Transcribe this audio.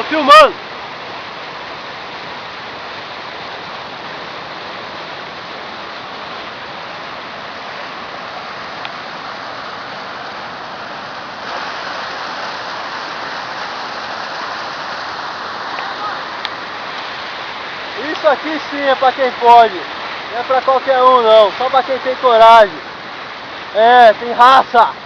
Tô filmando. Isso aqui sim é pra quem pode. Não é pra qualquer um não. Só pra quem tem coragem. É, tem raça.